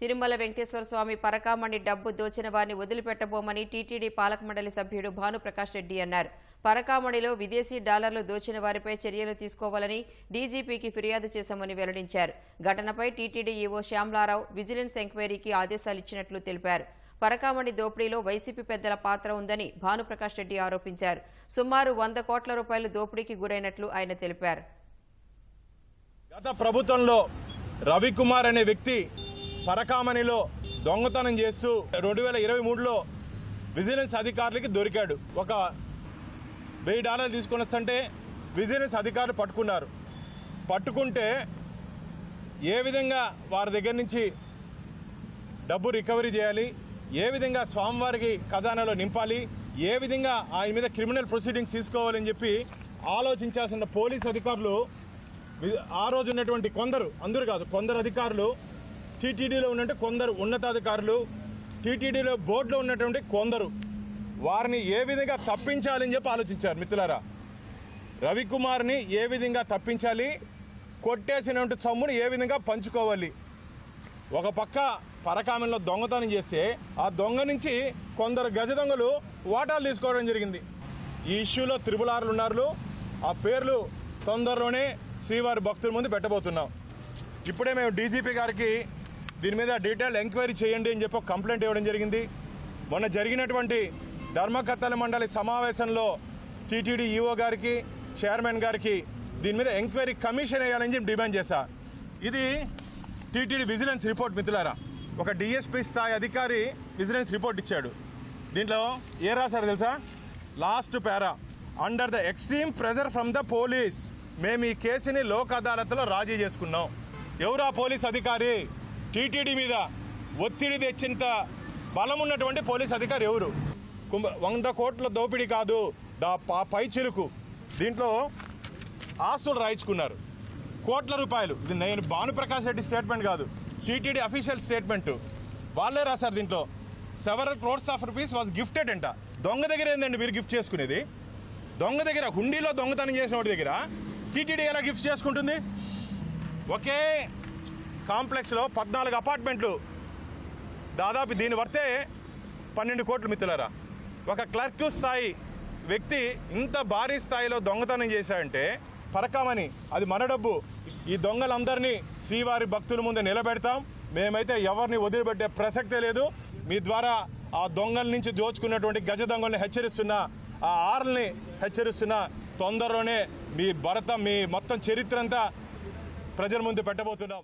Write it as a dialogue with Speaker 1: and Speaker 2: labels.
Speaker 1: తిరుమల వెంకటేశ్వర స్వామి పరకామణి డబ్బు దోచిన వారిని వదిలిపెట్టబోమని టీటీడీ పాలక మండలి సభ్యుడు భానుప్రకాష్ రెడ్డి అన్నారు. పరకామణిలో విదేశీ డాలర్లు దోచిన వారిపై చర్యలు తీసుకోవాలని డీజీపీకి ఫిర్యాదు చేశామని వెల్లడించారు. ఘటనపై టీటీడీ ఈవో శ్యామలారావు విజిలెన్స్ ఎంక్వైరీకి ఆదేశాలిచ్చినట్లు తెలిపారు. పరకామణి దోపిడీలో వైసీపీ పెద్దల పాత్ర ఉందని భానుప్రకాష్ రెడ్డి ఆరోపించారు. సుమారు 100 కోట్ల రూపాయలు దోపిడీకి గురైనట్లు ఆయన తెలిపారు.
Speaker 2: గత ప్రభుత్వంలో రవికుమార్ అనే వ్యక్తి పరకామణిలో దొంగతనం చేస్తూ 2023లో విజిలెన్స్ అధికారులకి దొరికాడు. ఒక $1000 తీసుకొని వస్తుంటే విజిలెన్స్ అధికారులు పట్టుకున్నారు. పట్టుకుంటే ఏ విధంగా వారి దగ్గర నుంచి డబ్బు రికవరీ చేయాలి, ఏ విధంగా స్వామివారికి ఖజానాలో నింపాలి, ఏ విధంగా ఆయన మీద క్రిమినల్ ప్రొసీడింగ్స్ తీసుకోవాలని చెప్పి ఆలోచించాల్సిన పోలీస్ అధికారులు ఆ రోజు ఉన్నటువంటి కొందరు అధికారులు, టీటీడీలో ఉన్నట్టు కొందరు ఉన్నతాధికారులు, టీటీడీలో బోర్డులో ఉన్నటువంటి కొందరు వారిని ఏ విధంగా తప్పించాలని చెప్పి ఆలోచించారు. మిత్రులారా, రవికుమార్ని ఏ విధంగా తప్పించాలి, కొట్టేసినటువంటి సొమ్ముని ఏ విధంగా పంచుకోవాలి. ఒక పక్క పరకామణిలో దొంగతనం చేస్తే ఆ దొంగ నుంచి కొందరు గజ దొంగలు వాటాలు తీసుకోవడం జరిగింది. ఈ ఇష్యూలో త్రిపులార్లు ఉన్నారు. ఆ పేర్లు తొందరలోనే శ్రీవారి భక్తుల ముందు పెట్టబోతున్నాం. ఇప్పుడే మేము డీజీపీ గారికి దీని మీద డీటెయిల్ ఎంక్వైరీ చేయండి అని చెప్పి కంప్లైంట్ ఇవ్వడం జరిగింది. మొన్న జరిగినటువంటి ధర్మకర్తల మండలి సమావేశంలో టీటీడీ ఈఓ గారికి, చైర్మన్ గారికి దీని మీద ఎంక్వైరీ కమిషన్ వేయాలని చెప్పి డిమాండ్ చేశా. ఇది టీటీడీ విజిలెన్స్ రిపోర్ట్. మిత్రులారా, ఒక డిఎస్పీ స్థాయి అధికారి విజిలెన్స్ రిపోర్ట్ ఇచ్చాడు. దీంట్లో ఏ రాశారు తెలుసా? Last para, under the extreme pressure from the police మేము ఈ కేసుని లోక్ అదాలత్లో రాజీ చేసుకున్నాం. ఎవరు ఆ పోలీస్ అధికారి? టీటీడీ మీద ఒత్తిడి తెచ్చేంత బలం ఉన్నటువంటి పోలీస్ అధికారి ఎవరు? 100 కోట్ల దోపిడీ కాదు, పై చిలుకు. దీంట్లో ఆస్తులు రాయించుకున్నారు, కోట్ల రూపాయలు. ఇది నేను భానుప్రకాష్ రెడ్డి స్టేట్మెంట్ కాదు, టీటీడీ అఫీషియల్ స్టేట్మెంట్. వాళ్ళే రాశారు. దీంట్లో several crores of rupees was gifted అంట. దొంగ దగ్గర ఏందండి మీరు గిఫ్ట్ చేసుకునేది? దొంగ దగ్గర, హుండీలో దొంగతనం చేసిన వాడి దగ్గర టీటీడీ ఎలా గిఫ్ట్ చేసుకుంటుంది? ఒకే కాంప్లెక్స్లో 14 అపార్ట్మెంట్లు, దాదాపు దీని వర్తే 12 కోట్లు. మిత్రులారా, ఒక క్లర్క్ స్థాయి వ్యక్తి ఇంత భారీ స్థాయిలో దొంగతనం చేశాడంటే పరకామణి, అది మన డబ్బు. ఈ దొంగలందరినీ శ్రీవారి భక్తుల ముందు నిలబెడతాం. మేమైతే ఎవరిని వదిలిపెట్టే ప్రసక్తే లేదు. మీ ద్వారా ఆ దొంగల నుంచి దోచుకున్నటువంటి గజ దొంగల్ని హెచ్చరిస్తున్నా, ఆ ఆర్ల్ని హెచ్చరిస్తున్నా, తొందరలోనే మీ భరత, మీ మొత్తం చరిత్ర అంతా ప్రజల ముందు పెట్టబోతున్నాం.